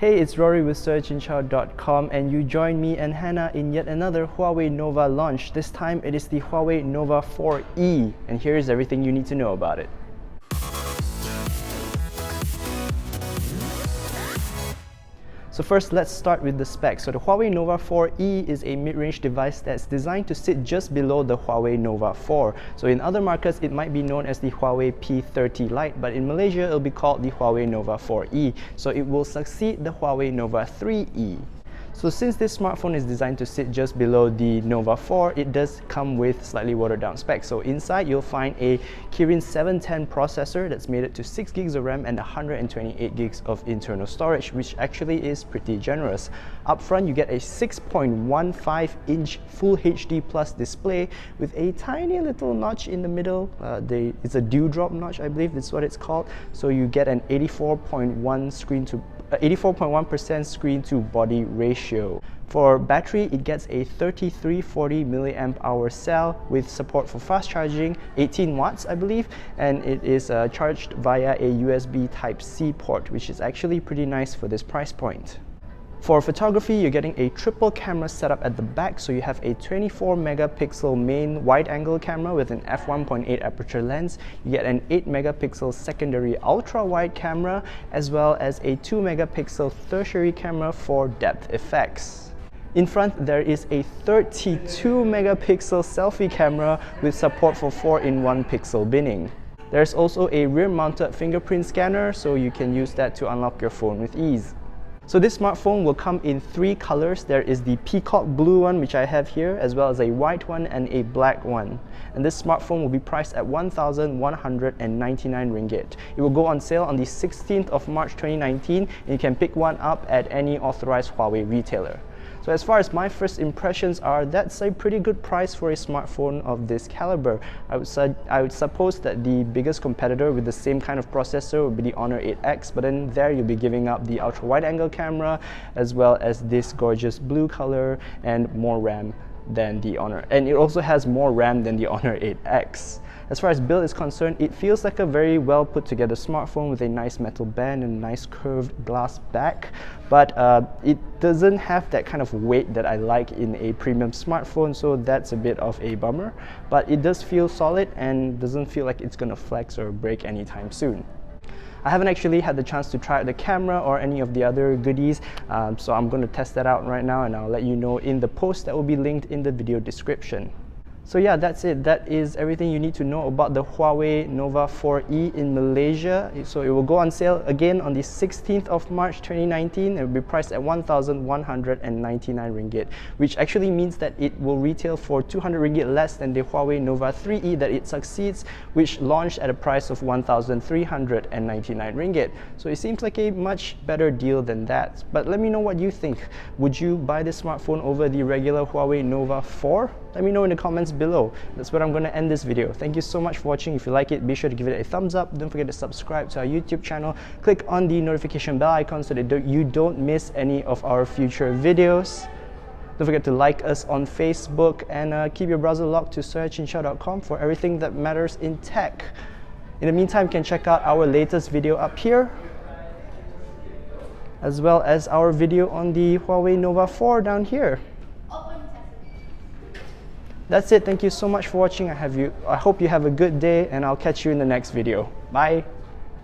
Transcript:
Hey, it's Rory with searchandchow.com, and you join me and Hannah in yet another Huawei Nova launch. This time it is the Huawei Nova 4E, and here is everything you need to know about it. So first, let's start with the specs. So the Huawei Nova 4E is a mid-range device that's designed to sit just below the Huawei Nova 4. So in other markets, it might be known as the Huawei P30 Lite, but in Malaysia, it'll be called the Huawei Nova 4E. So it will succeed the Huawei Nova 3E. So since this smartphone is designed to sit just below the Nova 4, it does come with slightly watered down specs. So inside you'll find a Kirin 710 processor that's made it to 6 gigs of RAM and 128 gigs of internal storage, which actually is pretty generous. Up front you get a 6.15-inch Full HD Plus display with a tiny little notch in the middle. It's a dewdrop notch, I believe that's what it's called. So you get an 84.1% screen to body ratio. For battery, it gets a 3340 mAh cell with support for fast charging, 18 watts I believe, and it is charged via a USB Type-C port, which is actually pretty nice for this price point. For photography, you're getting a triple camera setup at the back, so you have a 24 megapixel main wide-angle camera with an f1.8 aperture lens. You get an 8 megapixel secondary ultra-wide camera, as well as a 2 megapixel tertiary camera for depth effects. In front, there is a 32 megapixel selfie camera with support for 4-in-1 pixel binning. There's also a rear-mounted fingerprint scanner, so you can use that to unlock your phone with ease. So this smartphone will come in 3 colors. There is the peacock blue one, which I have here, as well as a white one and a black one. And this smartphone will be priced at 1,199 ringgit. It will go on sale on the 16th of March 2019, and you can pick one up at any authorized Huawei retailer. So as far as my first impressions are, that's a pretty good price for a smartphone of this caliber. I would suppose that the biggest competitor with the same kind of processor would be the Honor 8X, but then there you'll be giving up the ultra wide angle camera, as well as this gorgeous blue color and more RAM than the Honor. And it also has more RAM than the Honor 8X. As far as build is concerned, it feels like a very well put together smartphone with a nice metal band and a nice curved glass back, but it doesn't have that kind of weight that I like in a premium smartphone, so that's a bit of a bummer. But it does feel solid and doesn't feel like it's gonna flex or break anytime soon. I haven't actually had the chance to try out the camera or any of the other goodies, so I'm going to test that out right now, and I'll let you know in the post that will be linked in the video description. So yeah, that's it. That is everything you need to know about the Huawei Nova 4E in Malaysia. So it will go on sale again on the 16th of March 2019. It will be priced at 1,199 ringgit, which actually means that it will retail for 200 ringgit less than the Huawei Nova 3E that it succeeds, which launched at a price of 1,399 ringgit. So it seems like a much better deal than that. But let me know what you think. Would you buy this smartphone over the regular Huawei Nova 4? Let me know in the comments below. That's where I'm going to end this video. Thank you so much for watching. If you like it, be sure to give it a thumbs up. Don't forget to subscribe to our YouTube channel. Click on the notification bell icon so that you don't miss any of our future videos. Don't forget to like us on Facebook, and keep your browser locked to searchandchow.com for everything that matters in tech. In the meantime, you can check out our latest video up here, as well as our video on the Huawei Nova 4 down here. That's it. Thank you so much for watching. I hope you have a good day, and I'll catch you in the next video. Bye.